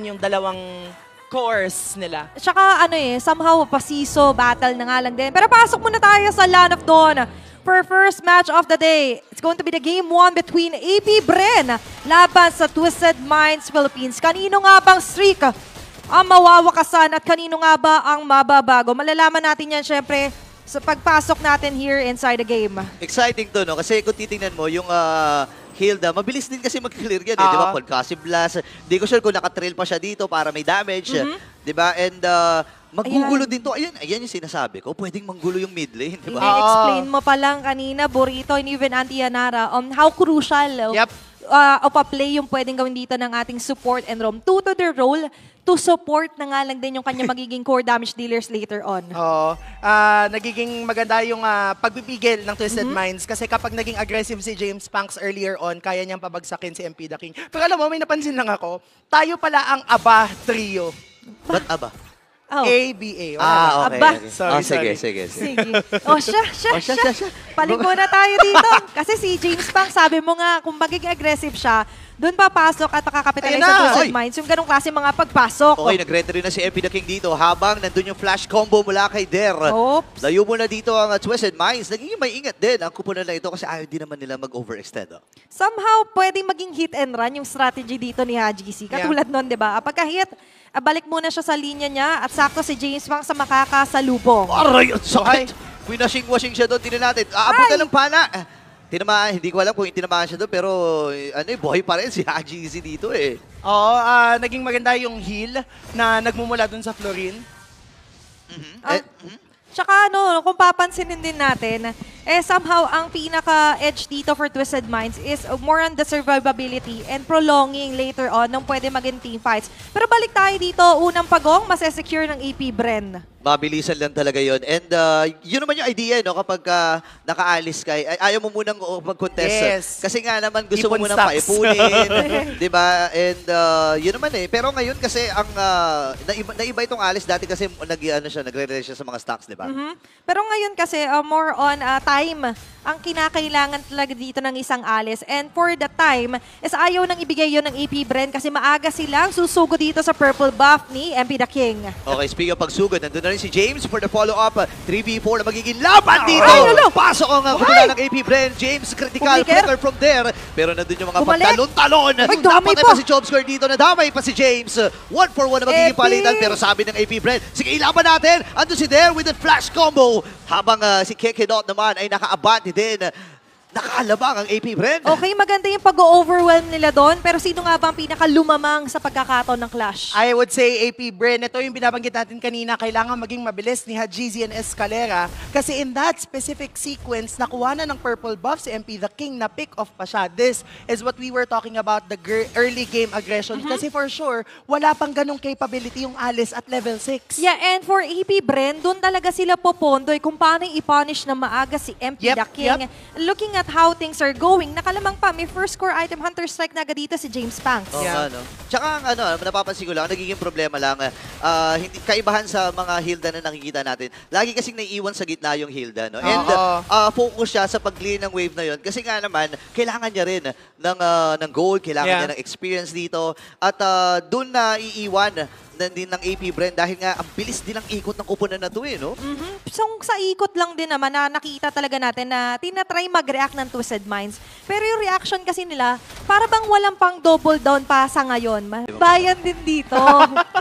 yung dalawang cores nila. Tsaka ano somehow pasiso, battle na nga lang din. Pero pasok muna tayo sa Land of Dawn for first match of the day. It's going to be the game 1 between AP Bren laban sa Twisted Minds Philippines. Kanino nga bang streak ang mawawakasan at kanino nga ba ang mababago? Malalaman natin yan syempre sa pagpasok natin here inside the game. Exciting to, no? Kasi kung titingnan mo, yung Hilda, mabilis din kasi mag-clear yan, di ba? Concussive blast. Di ko sure kung nakatrail pa siya dito para may damage, di ba? And maggugulo din to. Ayan yung sinasabi ko. Pwedeng manggulo yung mid lane, di ba? I-explain mo pa lang kanina, Burrito and even Auntie Yanara, how crucial of a play yung pwedeng gawin dito ng ating support and roam. To their role, to support na nga lang din yung kanya magiging core damage dealers later on. Oo. Nagiging maganda yung pagpipigil ng Twisted Minds kasi kapag naging aggressive si James Punks earlier on, kaya niyang pabagsakin si MP The King. Pero alam mo, may napansin lang ako, tayo pala ang ABA trio. Ba't aba? ABA. Okay. Aba. Sorry. Sige. Siya. Paliko na tayo dito. Kasi si James Pang, sabi mo nga, kung magiging aggressive siya, doon papasok at nakakapitalize sa Twisted Minds. Yung ganong klase mga pagpasok. Okay, nag-render na si MP The King dito habang nandun yung flash combo mula kay Der. Oops. Layo muna dito ang Twisted Minds. Naging may ingat din ang kupunan na ito kasi ayaw din naman nila mag-overextend. Somehow, pwedeng maging hit and run yung strategy dito ni HGC. Katulad nun, di ba? Pagka-hit, balik muna siya sa linya niya at sakto si James Pang sa makakasalubong. Aray, ang sakit! Winashing-washing siya doon, tingnan natin. Aabot na ng pana. Tinamaan, hindi ko alam kung tinamaan siya doon, pero buhay pa rin si HGC dito eh. Oo, naging maganda yung heal na nagmumula doon sa Florin. Tsaka kung papansinin din natin, somehow ang pinaka-edge dito for Twisted Minds is more on the survivability and prolonging later on nung pwede maging team fights. Pero balik tayo dito, unang pagong, masesecure ng AP Bren. Mabilisan lang talaga yun. And yun naman yung idea, no? Kapag nakaalis ka, ayaw mo munang mag-contest. Yes. Kasi nga naman gusto mo Ipon munang stocks. paipunin. Diba? And yun naman eh. Pero ngayon kasi ang naiba itong alis. Dati kasi nagre-release siya sa mga stocks, diba? Pero ngayon kasi more on time ang kinakailangan talaga dito ng isang alis. And for the time, is ayaw nang ibigay yun ng AP Bren kasi maaga silang susugo dito sa purple buff ni MP The King. Okay, speaking of pagsugod, nandun na rin si James for the follow-up. 3v4 na magiging laban dito. Pasok ang kumula ng AP Bren. James, critical flicker from there. Pero nandun yung mga pagtalon-talon. Napatay pa si Chomscore dito. Nadamay pa si James. 1-for-1 na magiging palitan. Pero sabi ng AP Bren, sige, ilaban natin. Andun si there with the flash combo. Habang si Kekedot naman ay naka-abante din. Nakaalabang ang AP Bren. Okay, maganda yung pag-overwhelm nila doon. Pero sino nga ba ang pinakalumamang sa pagkakataon ng clash? I would say AP Bren. Ito yung binabanggit natin kanina. Kailangan maging mabilis ni HGZ and Escalera. Kasi in that specific sequence, nakuha na ng purple buff si MP The King na pick off pa siya. This is what we were talking about, the early game aggression. Kasi for sure, wala pang ganong capability yung Alice at level 6. Yeah, and for AP Bren, doon talaga sila popondoy kung paano i-punish na maaga si MP The King. Looking at how things are going, nakalamang pa, may first core item Hunter Strike na agad dito si James Punks. Tsaka napapansin ko lang, nagiging problema lang, hindi, kaibahan sa mga Hilda na nakikita natin, lagi kasing naiiwan sa gitna yung Hilda. No? And focus siya sa pag-clear ng wave na yun. Kasi nga naman, kailangan niya rin ng gold, kailangan niya ng experience dito. At doon na iiwan din ng AP Bren dahil nga ang bilis din ang ikot ng kupunan na to no? So sa ikot lang din naman na nakita talaga natin na tinatry mag-react ng Twisted Minds. Pero yung reaction kasi nila, para bang walang pang double down pa sa ngayon. Bayan din dito.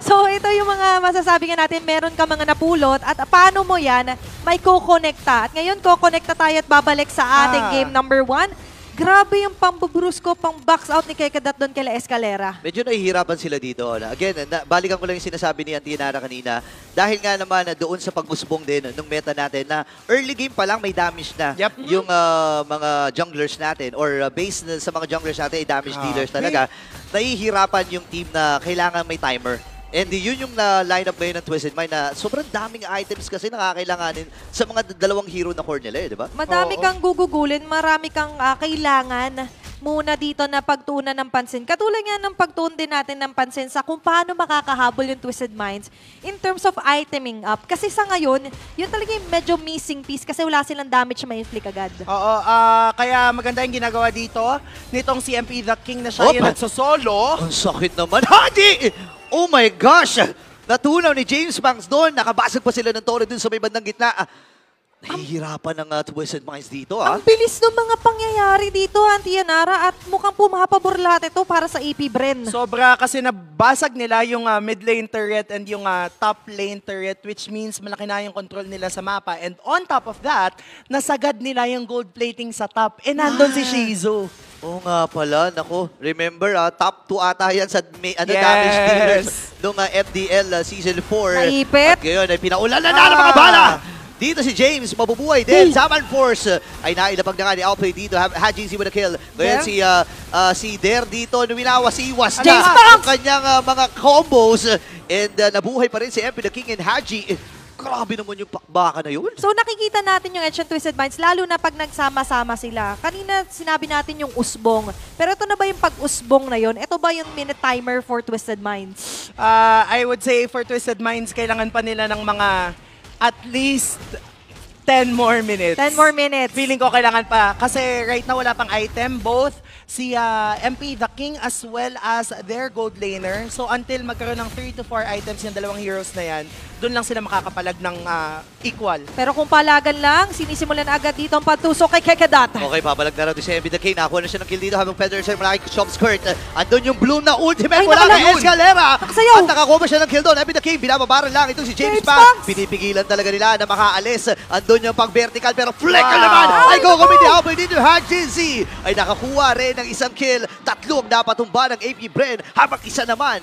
So ito yung mga masasabi nga natin, meron ka mga napulot at paano mo yan, may kukonekta. At ngayon kukonekta tayo at babalik sa ating game number 1. Grabe yung pambubrusko, pang box out ni Kekedat doon kay Escalera. Medyo nahihirapan sila dito. Again, balikan ko lang yung sinasabi ni Auntie Nara kanina. Dahil nga naman doon sa pagmusbong din nung meta natin na early game pa lang may damage na yung mga junglers natin or base sa mga junglers natin ay damage dealers talaga. Nahihirapan yung team na kailangan may timer. And yun yung line-up ngayon ng Twisted Mind na sobrang daming items kasi nakakailanganin sa mga dalawang hero na core nila, di ba? Madami kang gugugulin, marami kang kailangan muna dito na pagtuunan ng pansin. Katulad nga ng pagtuon din natin ng pansin sa kung paano makakahabol yung Twisted Minds in terms of iteming up. Kasi sa ngayon, yun talaga yung medyo missing piece kasi wala silang damage ma-inflict agad. Oo, kaya maganda yung ginagawa dito nitong si MP The King na siya yung nagsosolo. Ang sakit naman. Hadi! Oh my gosh! Natunaw ni James Banks doon. Nakabasag pa sila ng torre dun sa may bandang gitna. Nahihirapan ng Twisted Minds dito, Ang bilis ng mga pangyayari dito, Auntie Yanara, at mukhang pumapabor lahat ito para sa AP Bren. Sobra kasi nabasag nila yung mid lane turret and yung top lane turret, which means malaki na yung control nila sa mapa. And on top of that, nasagad nila yung gold plating sa top. Eh, nandun si Shizu. Oo nga pala. Naku, remember, top 2 ata yan sa damage Yes. dealers nung FDL Season 4. Naipit. At ngayon ay pinaulan na ng mga bala. Dito si James, mabubuhay din. Saman Force ay nailapag na nga ni Outplay dito. Hajinsi with a kill. Ngayon si Der dito, numinawas-iwas na James ang Banks! kanyang mga combos. And nabuhay pa rin si MP the King and Haji. Grabe naman yung pakbaka na yun. So nakikita natin yung Edge and Twisted Minds, lalo na pag nagsama-sama sila. Kanina sinabi natin yung usbong. Pero ito na ba yung pag-usbong na yun? Ito ba yung minute timer for Twisted Minds? I would say for Twisted Minds, kailangan pa nila ng mga at least 10 more minutes. 10 more minutes. Feeling ko kailangan pa. Kasi right now wala pang item. Both si MP the King as well as their gold laner. So until magkaroon ng 3 to 4 items yung dalawang heroes na yan, doon lang sila makakapalag ng equal. Pero kung palagan lang, sinisimulan agad dito ang pagtusok kay Kekedat. Okay, papalag na raw si MP the King. Nakakuha na siya ng kill dito habang Federer malaki shop skirt. Andun yung Bloom na ultimate. Ay, Wala nakala- kay Escalera. Nakasayaw. At nakakuha pa siya ng kill doon. MP the King, binababaran lang. Itong si James James Banks. Banks. Pinipigilan talaga nila na makaalis. Andun yung pag-vertical pero flicker Wow. naman. Ay, Ay, go naku. kami ni Albert dito. Hajinsi ay nakakuha rin ng isang kill. Tatlo ang napatumba ng AP Bren. Habang isa naman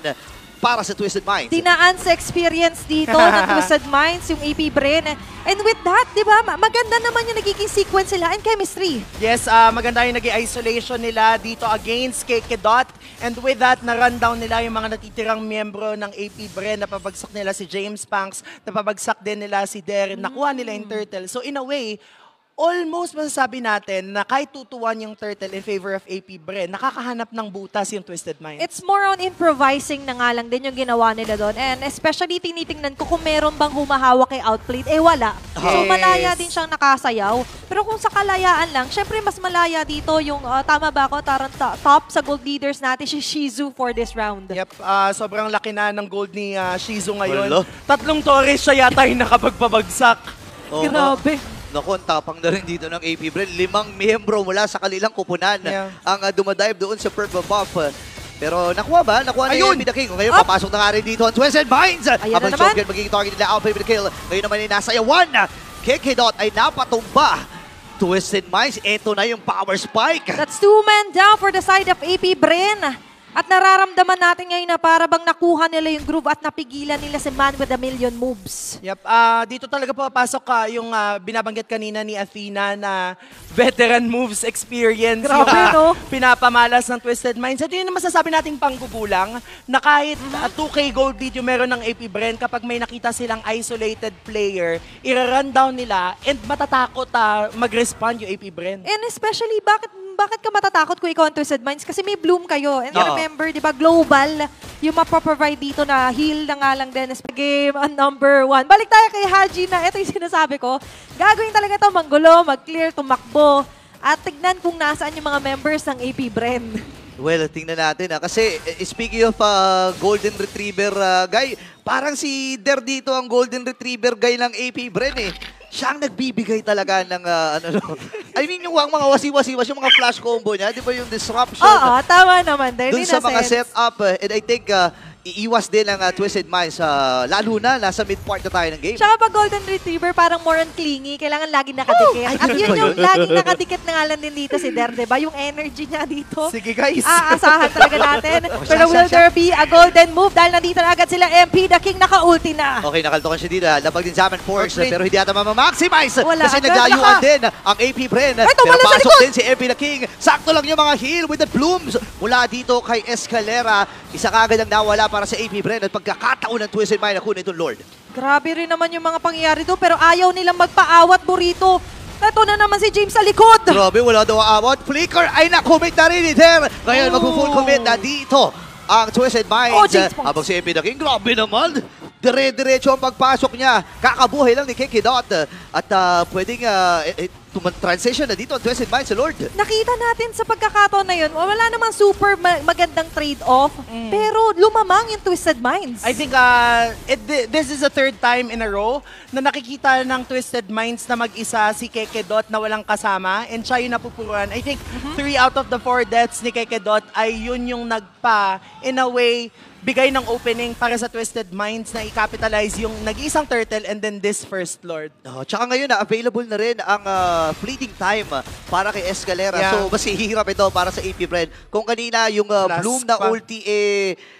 para sa Twisted Minds. Dinaan sa experience dito ng Twisted Minds, yung AP Bren. And with that, di ba, maganda naman yung nagiging sequence sila and chemistry. Yes, maganda yung naging isolation nila dito against Kekedot. And with that, na-rundown nila yung mga natitirang miyembro ng AP Bren. Napabagsak nila si James Banks, napabagsak din nila si Darren, nakuha nila yung Turtle. So in a way, almost masasabi natin na kahit 2-1 yung Turtle in favor of AP Bren, nakakahanap ng butas yung Twisted Minds. It's more on improvising na nga lang din yung ginawa nila doon. And especially tinitingnan ko kung meron bang humahawak kay Outplayed, eh wala. So Yes. malaya din siyang nakasayaw. Pero kung sa kalayaan lang, syempre mas malaya dito yung, tama ba ako, top sa gold leaders natin, si Shizu for this round. Yep, sobrang laki na ng gold ni Shizu ngayon. Wala. 3 torres siya yata yung nakapagpabagsak. Oo nga. Grabe. Naku, ang tapang na rin dito ng AP Bren. 5 miyembro mula sa kanilang kupunan ang dumadive doon sa purple buff. Pero nakuha ba? Nakuha na Ayun! yung MP the King. Ngayon, Up! papasok na nga rin dito ang Twisted Minds. Ayan Habang na naman. shotgun magiging target nila, Alpha with the kill. Ngayon naman ay nasa yawan. Kekedot ay napatumba. Twisted Minds, eto na yung power spike. That's 2 men down for the side of AP Bren. At nararamdaman natin ngayon na para bang nakuha nila yung groove at napigilan nila si Man with a million moves. Yep, dito talaga papasok yung binabanggit kanina ni Athena na veteran moves experience. Grabe, yung, no? pinapamalas ng Twisted Minds. At yun yung masasabi nating panggugulang na kahit 2K gold lead yung meron ng AP Bren, kapag may nakita silang isolated player, i-rundown nila and matatakot mag-respond yung AP Bren. And especially, bakit ka matatakot kung ikaw ang Twisted Minds? Kasi may Bloom kayo. And Oo. remember, di ba, global, yung mapaprovide dito na heal na nga lang din. Game on number 1. Balik tayo kay Haji na ito yung sinasabi ko. Gagawin talaga ito, manggulo, mag-clear, tumakbo. At tignan kung nasaan yung mga members ng AP Bren. Well, tingnan natin Kasi speaking of Golden Retriever guy, parang si Der dito ang Golden Retriever guy ng AP Bren eh. Siya ang nagbibigay talaga ng I mean yung mga wasi-wasi-was, yung mga flash combo niya, di ba yung disruption? Oo, tama naman din. Dun sa mga setup, and I think iiwas din ang Twisted Minds, lalo na nasa mid-part na tayo ng game. Tsaka pag Golden Retriever, parang more on clingy. Kailangan laging nakadikit. Ay, At ganun yun ba yung yun? laging nakadikit na nga lang din dito si Der, diba? Yung energy niya dito. Sige guys. Aasahan talaga natin. Pero siya, will siya. there be a golden move? Dahil nandito na agad sila MP, the King naka-ulti na. Okay, nakaltokan siya dito. Lapag din Zaman Force, Okay. pero hindi ata mamamaximize. Wala, Kasi agad naglayuan naka. din ang AP Bren. Ay, Pero tumalo sa pasok likod. din si MP the King. Sakto lang yung mga heal with the blooms. Mula dito kay Escalera. Isa kagad ang nawala para sa AP Bren at pagkakataon ng Twisted Mind na kunin itong Lord. Grabe rin naman yung mga pangyayari doon, pero ayaw nilang magpaawat, Burrito. Ito na naman si James sa likod. Grabe, wala daw awat. Flicker ay na-commit na rin ni Der. Ngayon, mag-full commit na dito ang Twisted Minds. Oh, James Ponce. Habang si MP the King, grabe naman. Dire-diretso ang pagpasok niya. Kakabuhay lang ni Kekedot. At pwedeng transition na dito ang Twisted Minds sa Lord. Nakita natin sa pagkakataon na yun, wala namang super magandang trade-off, pero lumamang yung Twisted Minds. I think this is the third time in a row na nakikita ng Twisted Minds na mag-isa si Kekedot na walang kasama and siya yung napupuruan. I think 3 out of the 4 deaths ni Kekedot ay yun yung in a way, bigay ng opening para sa Twisted Minds na i-capitalize yung nag-iisang turtle and then this First Lord. Tsaka ngayon, available na rin ang fleeting time para kay Escalera. Yeah. So, mas hihirap ito para sa AP Bren. Kung kanina yung Bloom na ulti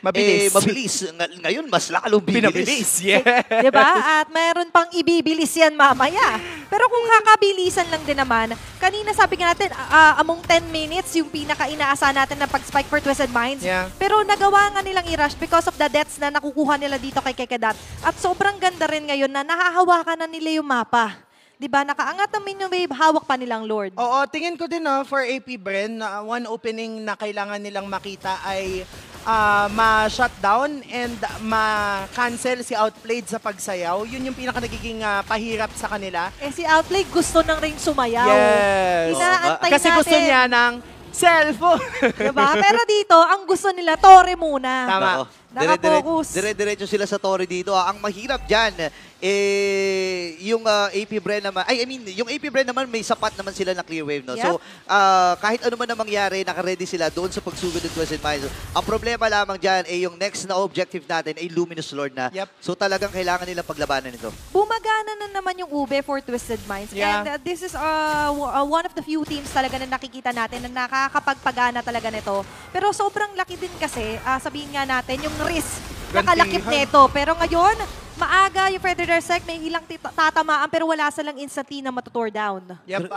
mabilis. Ngayon, mas lalong bibilis. Yeah. Diba? At mayroon pang ibibilis yan mamaya. Pero kung kakabilisan lang din naman, kanina sabi nga natin, among 10 minutes, yung pinaka-inaasahan natin na pag-spike for Twisted Minds. Yeah. Pero nagawa nga nilang i-rush because of the deaths na nakukuha nila dito kay Kekedat. At sobrang ganda rin ngayon na nahahawakan na nila yung mapa. Diba? Nakaangat ang minion wave, hawak pa nilang Lord. Oo, tingin ko din for AP Bren, one opening na kailangan nilang makita ay ma-shutdown and ma-cancel si Outplayed sa pagsayaw. Yun yung pinaka nagiging pahirap sa kanila. Si Outplay gusto nang rin sumayaw. Yes. Inaantay Kasi gusto natin. niya ng cellphone. Diba? Pero dito, ang gusto nila, Torre muna. Tama. Nakapokus. Dire-diretso sila sa Torre dito. Ang mahirap dyan, yung AP Bren naman, yung AP Bren naman may sapat naman sila na clear wave. No? Yep. So, kahit ano man ang mangyari, naka-ready sila doon sa pagsugod ng Twisted Minds. Ang problema lamang dyan, yung next na objective natin ay Luminous Lord na. Yep. So, talagang kailangan nilang paglabanan ito. Bumagana na naman yung ube for Twisted Minds. Yeah. And this is one of the few teams talaga na nakikita natin na nakakapagpagana talaga nito. Pero sobrang laki din kasi, sabihin nga natin, yung risk na kalakip nito. Pero ngayon, maaga yung Predator Sec, may ilang tatamaan pero wala silang instantly na matutor down. Yep,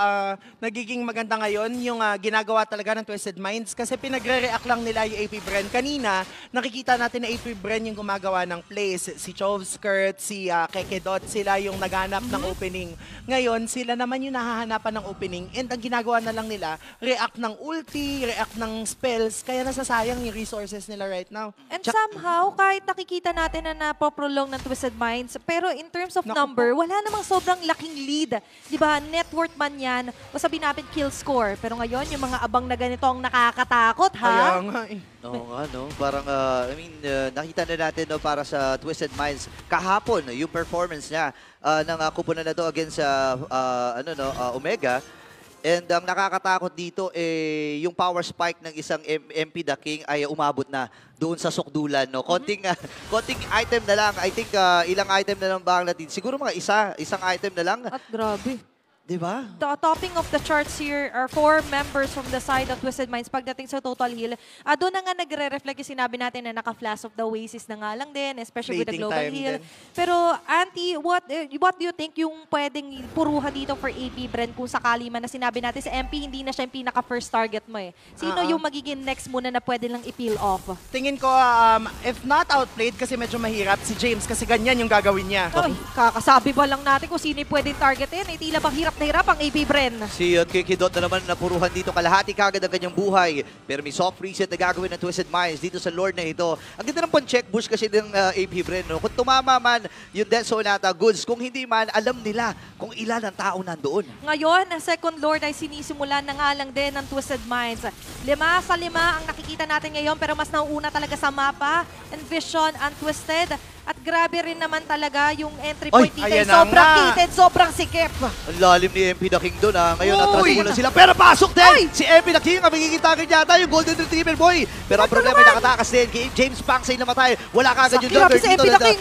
nagiging maganda ngayon yung ginagawa talaga ng Twisted Minds kasi pinagre-react lang nila yung AP Bren. Kanina, nakikita natin na AP Bren yung gumagawa ng plays. Si Chovskirt, si Kekedot, sila yung naghanap ng opening. Ngayon, sila naman yung nahahanapan ng opening and ang ginagawa na lang nila, react ng ulti, react ng spells, kaya nasasayang yung resources nila right now. And somehow, kahit nakikita natin na napoprolong ng Twisted Minds, pero in terms of number, wala namang sobrang laking lead. Diba? Net worth man yan. O sabihin natin kill score. Pero ngayon, yung mga abang na ganito ang nakakatakot, ha? Kaya nga eh. Oo nga, no? Parang, nakita na natin no, para sa Twisted Minds kahapon, yung performance niya ng kupunan na to against Omega. And ang nakakatakot dito, yung power spike ng isang MP The King ay umabot na doon sa sukdulan. No? Konting item na lang. I think ilang item na lang ba ang natin? Siguro mga isang item na lang. At grabe. Diba? The topping of the charts here are 4 members from the side of Twisted Minds pagdating sa total heal. Doon na nga nagre-reflect yung sinabi natin na naka-flash of the Oasis na nga lang din, especially with the Fleeting global time heal. din. Pero, Auntie, what do you think yung pwedeng puruhan dito for AP Bren kung sakali man na sinabi natin sa MP, hindi na siya yung pinaka-first target mo eh. Sino yung magiging next muna na pwede lang i-peel off? Tingin ko, if not Outplayed, kasi medyo mahirap, si James, kasi ganyan yung gagawin niya. Ay, kakasabi ba lang natin kung sino yung pwedeng targetin? Eh, tila bang hirap na hirap ang AP Bren. Si Kekedot na naman napuruhan dito. Kalahati kagad ang kanyang buhay. Pero may soft reset na gagawin ng Twisted Minds dito sa Lord na ito. Ang ganda ng pan-check bush kasi ng AP Bren. No? Kung tumama man yung Death Sonata goods, kung hindi man, alam nila kung ilan ang tao nandoon. Ngayon, ang second Lord ay sinisimulan na nga lang din ng Twisted Minds. 5 sa 5 ang nakikita natin ngayon pero mas nauuna talaga sa mapa. Envision, Untwisted. At grabe rin naman talaga yung entry point dito. ayan na Sobrang nga. heated, sobrang sikip. Ang lalim ni MP The King doon. Ngayon, Uy! atras muna sila. Pero pasok din! Si MP The King ang magiging target yata yung Golden Retriever Boy. Pero ang problema ay nakatakas din. James Pangsay namatay. Wala kagad yung Sakirap jungler si dito MP The ng King.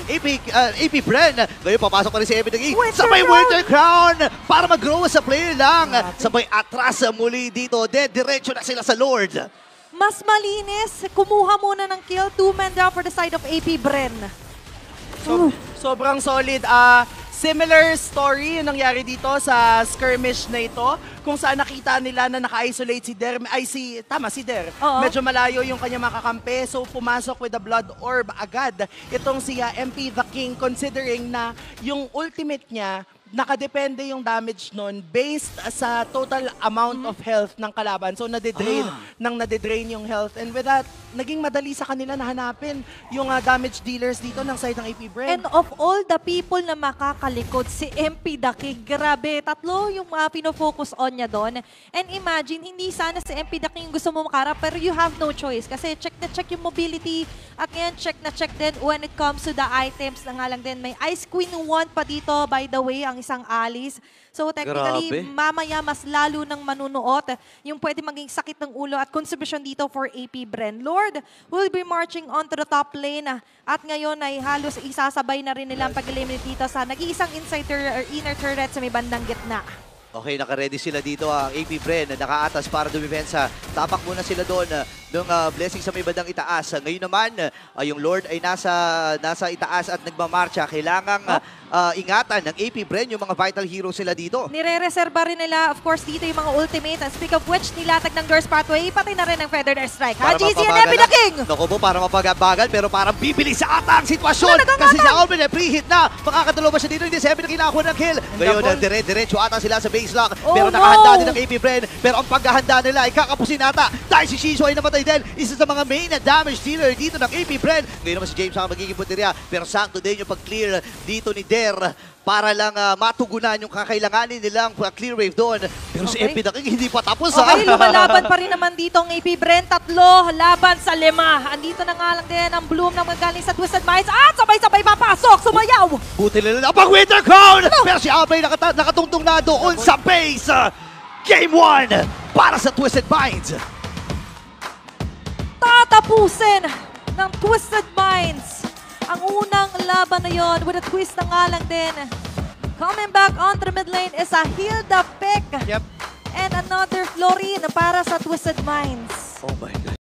AP Bren. Ngayon, papasok pa rin si MP The King. Winter Sabay Crown! Winter Crown para mag-grow sa player lang. Sabay atras muli dito. Diretso na sila sa Lord. Mas malinis. Kumuha muna ng kill. 2 men down for the side of AP Bren. Sobrang solid. Similar story yung nangyari dito sa skirmish na ito kung saan nakita nila na naka-isolate si Der. Si Der. Oo. Medyo malayo yung kanya makakampi. So pumasok with the Blood Orb agad. Itong si MP The King considering na yung ultimate niya nakadepende yung damage nun based sa total amount of health ng kalaban. So, nade-drain yung health. And with that, naging madali sa kanila na hanapin yung damage dealers dito ng side ng AP Bren. And of all the people na makakalikod, si MP The King, grabe, tatlo yung pinofocus on niya doon. And imagine, hindi sana si MP The King gusto mo makarap, pero you have no choice. Kasi check na check yung mobility, at ngayon check na check din when it comes to the items na nga lang din. May Ice Queen 1 pa dito, by the way, ang isang Alice. So technically, Grabe. mamaya mas lalo ng manunuot yung pwede maging sakit ng ulo at consumption dito for AP Bren. Lord will be marching onto the top lane at ngayon ay halos isasabay na rin nila ang pag-eliminate dito sa nag-iisang inside or inner turret sa may bandang gitna. Okay, naka-ready sila dito ang AP Bren, nakaatas para dumipensa. Tapak muna sila doon ng blessing sa may bandang itaas. Ngayon naman, yung Lord ay nasa itaas at nagmamarcha. Kailangang ingatan ng AP Bren yung mga vital heroes sila dito. Nire-reserva rin nila, of course, dito yung mga ultimate. And speak of which, nilatag ng Girls Pathway, pati na rin ng Feathered Airstrike. GC and MP The King! Naku po, para mapagabagal, pero parang bibili sa ata ang sitwasyon. Kasi si Alvin ay pre-hit na. Makakadalo ba siya dito? Hindi, 7 na kinakuha ng kill. Ngayon, dire-diretso ata sila sa base lock. Pero nakahanda din ng AP Bren. Pero ang paghahanda nila ay kakapusin ata. Dahil si Shiso ay namatay din. Isa sa mga main na damage dealer dito ng AP Bren. Ngayon naman si James ang magiging punteriya. Pero sakto din yung pag-clear dito ni Der para lang matugunan yung kakailanganin nilang clear wave doon. Pero si MP The King hindi pa tapos. Okay, lumalaban pa rin naman dito ang AP Bren. 3 laban sa 5. Andito na nga lang din ang Bloom na magaling sa Twisted Minds. At sabay-sabay papasok, sumayaw! Buti nila na pang Winter Crown! Pero si Alvin nakatungtong na doon sa base. Game 1 para sa Twisted Minds. Tatapusin ng Twisted Minds ang unang laban na yon with a twist na nga lang din. Coming back onto the mid lane is a Hilda Pick. Yep. And another Florine para sa Twisted Minds. Oh my God.